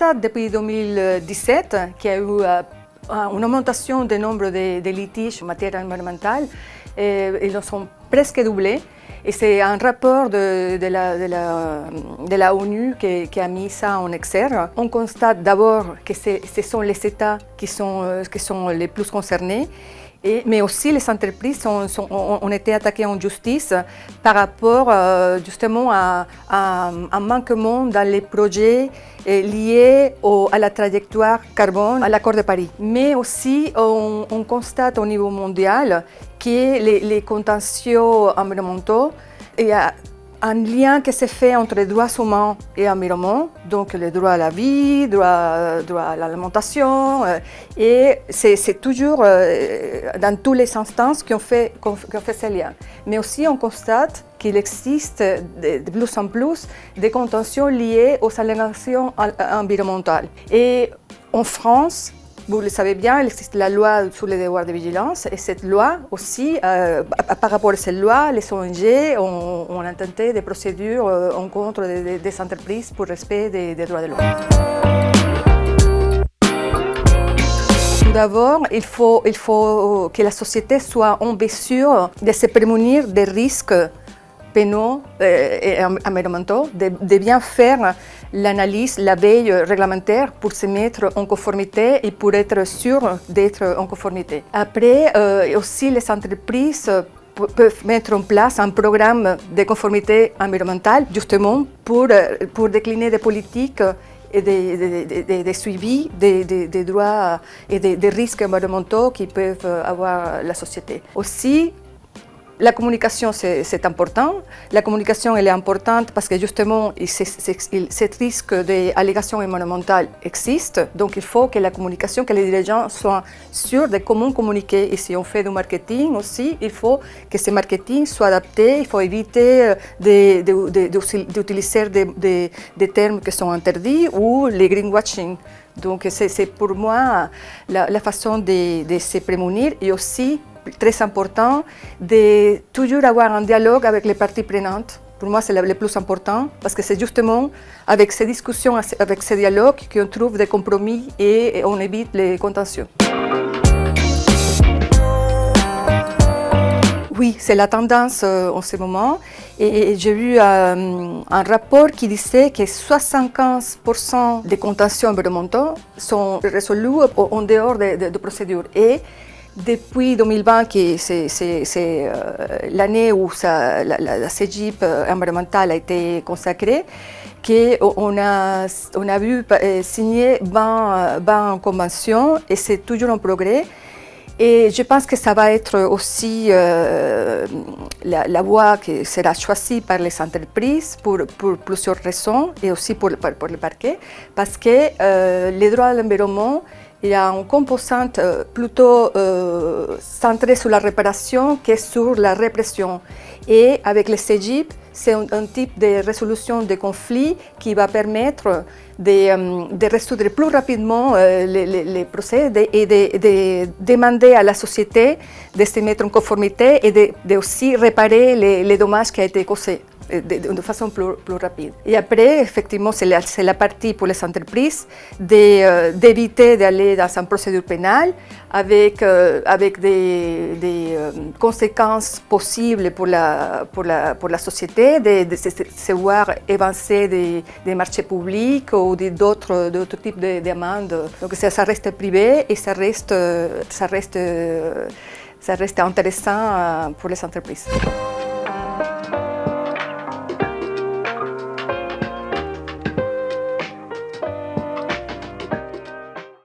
constate depuis 2017 qu'il y a eu une augmentation du nombre de litiges en matière environnementale. Ils sont presque doublés. Et c'est un rapport de la ONU qui a mis ça en exergue. On constate d'abord que ce sont les États qui sont les plus concernés. Mais aussi les entreprises ont été attaquées en justice par rapport justement à un manquement dans les projets liés à la trajectoire carbone, à l'accord de Paris. Mais aussi on constate au niveau mondial que les contentieux environnementaux, il y a un lien qui se fait entre les droits humains et l'environnement, donc le droit à la vie, droit à l'alimentation, et c'est toujours dans toutes les instances qu'on fait ce lien. Mais aussi on constate qu'il existe de plus en plus des contentieux liés aux allégations environnementales. Et en France, vous le savez bien, il existe la loi sur les devoirs de vigilance et cette loi aussi, par rapport à cette loi, les ONG ont intenté des procédures en contre des entreprises pour respect des droits de l'homme. Tout d'abord, il faut que la société soit en mesure de se prémunir des risques pénaux et environnementaux, de bien faire l'analyse, la veille réglementaire pour se mettre en conformité et pour être sûr d'être en conformité. Après, aussi les entreprises peuvent mettre en place un programme de conformité environnementale justement pour décliner des politiques et des suivis des droits et des risques environnementaux qui peuvent avoir la société. Aussi, la communication, c'est important. La communication, elle est importante parce que justement, ce risque d'allégations environnementales existe. Donc, il faut que la communication, que les dirigeants soient sûrs de comment communiquer. Et si on fait du marketing aussi, il faut que ce marketing soit adapté. Il faut éviter d'utiliser des termes qui sont interdits ou les greenwashing. Donc, c'est pour moi la façon de se prémunir et aussi très important de toujours avoir un dialogue avec les parties prenantes. Pour moi, c'est le plus important parce que c'est justement avec ces discussions, avec ces dialogues qu'on trouve des compromis et on évite les contentieux. Oui, c'est la tendance en ce moment. Et j'ai vu un rapport qui disait que 75% des contentieux environnementaux sont résolus en dehors de procédures. Et depuis 2020, c'est l'année où la CEGIP environnementale a été consacrée, qu'on a vu signer 20 conventions et c'est toujours un progrès. Et je pense que ça va être aussi la voie qui sera choisie par les entreprises pour plusieurs raisons et aussi pour le parquet, parce que les droits de l'environnement, il y a une composante plutôt centrée sur la réparation que sur la répression. Et avec le CEGIP, c'est un type de résolution des conflits qui va permettre de résoudre plus rapidement les procès et de demander à la société de se mettre en conformité et de aussi réparer les dommages qui ont été causés de façon plus rapide. Et après, effectivement, c'est la partie pour les entreprises d'éviter d'aller dans une procédure pénale avec des conséquences possibles pour la société, de se voir évincer des marchés publics ou d'autres types d'amendes. Donc ça reste privé et ça reste intéressant pour les entreprises.